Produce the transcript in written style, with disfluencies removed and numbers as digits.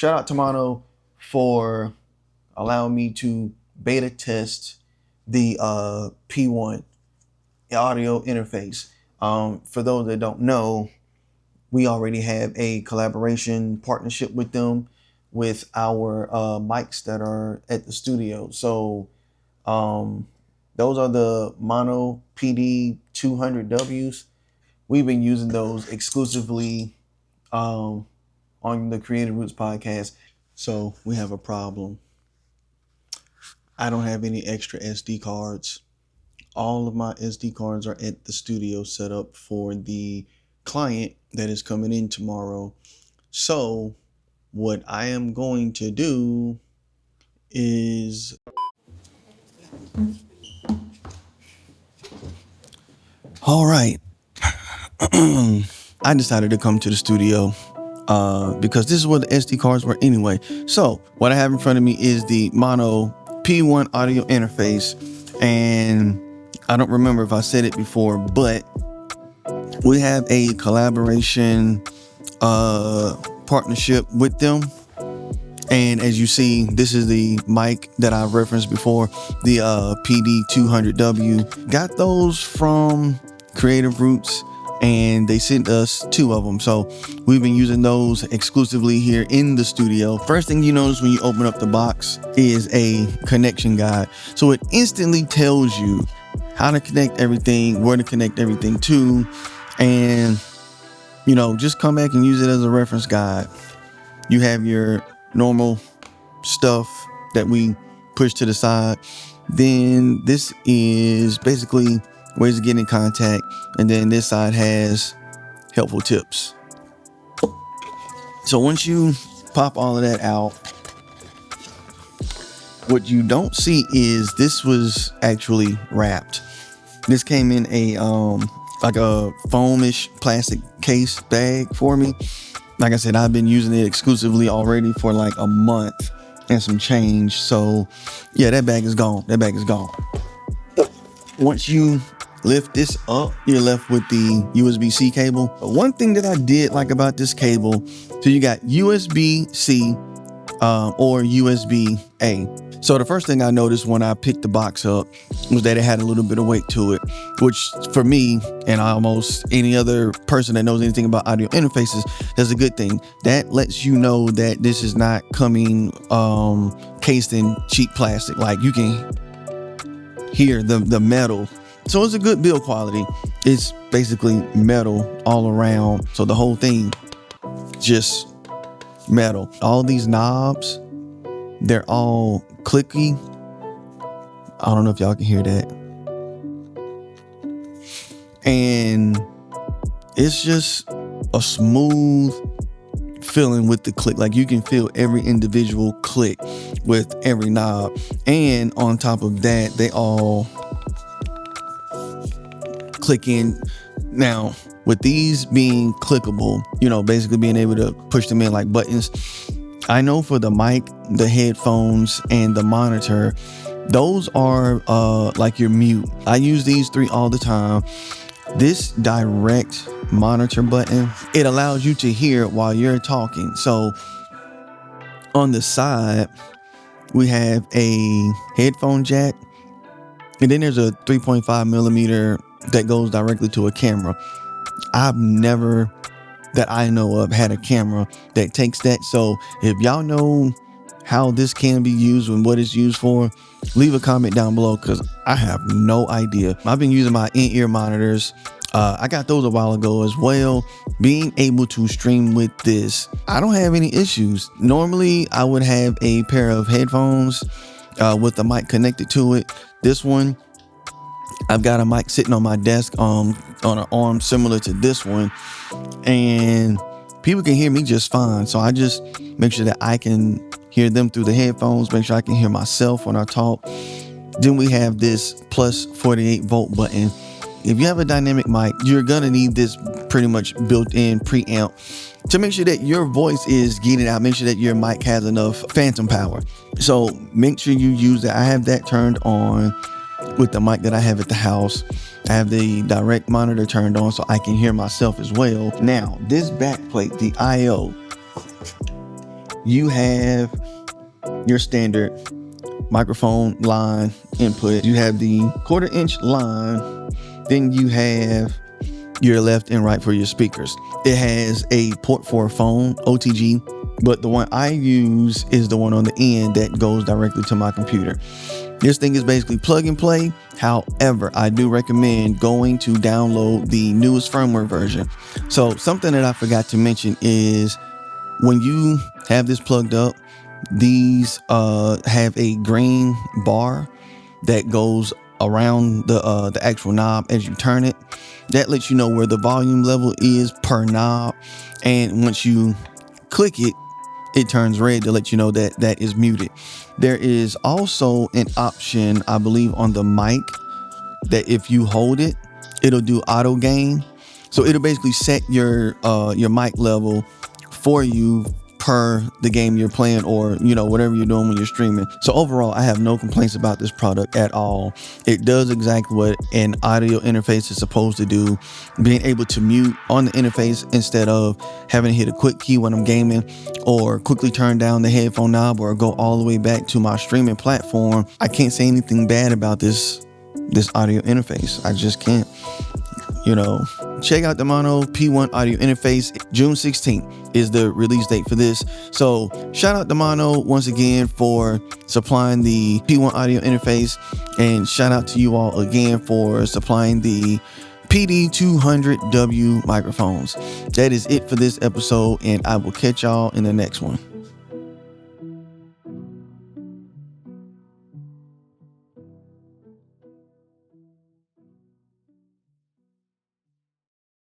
shout out to MAONO for allowing me to beta test the P1 audio interface. For those that don't know, we already have a collaboration partnership with them with our mics that are at the studio. So those are the MAONO PD 200Ws. We've been using those exclusively on the Creative Roots podcast. So we have a problem. I don't have any extra SD cards. All of my SD cards are at the studio set up for the client that is coming in tomorrow. So what I am going to do is all right. I decided to come to the studio because this is where the SD cards were anyway. So what I have in front of me is the MAONO P1 Audio Interface, and I don't remember if I said it before, but we have a collaboration partnership with them. And as you see, this is the mic that I referenced before, the PD 200W. Got those from Creative Roots, and they sent us 2 of them. So we've been using those exclusively here in the studio. First thing you notice when you open up the box is a connection guide. So it instantly tells you how to connect everything, where to connect everything to, and just come back and use it as a reference guide. You have your normal stuff that we push to the side. Then this is basically ways to get in contact, and then this side has helpful tips. So once you pop all of that out, what you don't see is this was actually wrapped. This came in a like a foamish plastic case bag for me. Like I said, I've been using it exclusively already for like a month and some change. So yeah, that bag is gone. That bag is gone. Once you lift this up, you're left with the USB-C cable. But one thing that I did like about this cable, so you got USB-C or USB-A. So the first thing I noticed when I picked the box up was that it had a little bit of weight to it, which for me and almost any other person that knows anything about audio interfaces, that's a good thing. That lets you know that this is not coming cased in cheap plastic. Like you can hear the metal. So it's a good build quality. It's basically metal all around. So the whole thing just metal. All these knobs, they're all clicky. I don't know if y'all can hear that. And it's just a smooth feeling with the click. Like you can feel every individual click with every knob. And on top of that, they all click in. Now, with these being clickable, basically being able to push them in like buttons, I know for the mic, the headphones, and the monitor, those are like your mute. I use these 3 all the time. This direct monitor button, it allows you to hear while you're talking. So on the side, we have a headphone jack, and then there's a 3.5 millimeter that goes directly to a camera. I've never, that I know of, had a camera that takes that. So if y'all know how this can be used and what it's used for, leave a comment down below, because I have no idea. I've been using my in-ear monitors. I got those a while ago as well. Being able to stream with this, I don't have any issues. Normally I would have a pair of headphones with the mic connected to it. This one, I've got a mic sitting on my desk on an arm similar to this one, and people can hear me just fine. So I just make sure that I can hear them through the headphones, make sure I can hear myself when I talk. Then we have this plus 48 volt button. If you have a dynamic mic, you're gonna need this pretty much built-in preamp to make sure that your voice is getting out. Make sure that your mic has enough phantom power. So make sure you use that. I have that turned on with the mic that I have at the house. I have the direct monitor turned on so I can hear myself as well. Now, this back plate, the IO, you have your standard microphone line input. You have the 1/4 inch line. Then you have your left and right for your speakers. It has a port for a phone, OTG, but the one I use is the one on the end that goes directly to my computer. This thing is basically plug and play. However, I do recommend going to download the newest firmware version. So something that I forgot to mention is when you have this plugged up, these have a green bar that goes around the actual knob as you turn it. That lets you know where the volume level is per knob, and once you click it, it turns red to let you know that that is muted. There is also an option, I believe, on the mic that if you hold it, it'll do auto gain. So it'll basically set your mic level for you per the game you're playing, or whatever you're doing when you're streaming. So overall, I have no complaints about this product at all. It does exactly what an audio interface is supposed to do, being able to mute on the interface instead of having to hit a quick key when I'm gaming, or quickly turn down the headphone knob, or go all the way back to my streaming platform. I can't say anything bad about this audio interface. I just can't. Check out the MAONO P1 Audio Interface. June 16th is the release date for this. So shout out to MAONO once again for supplying the P1 Audio Interface, and shout out to you all again for supplying the PD200W microphones. That is it for this episode, and I will catch y'all in the next one.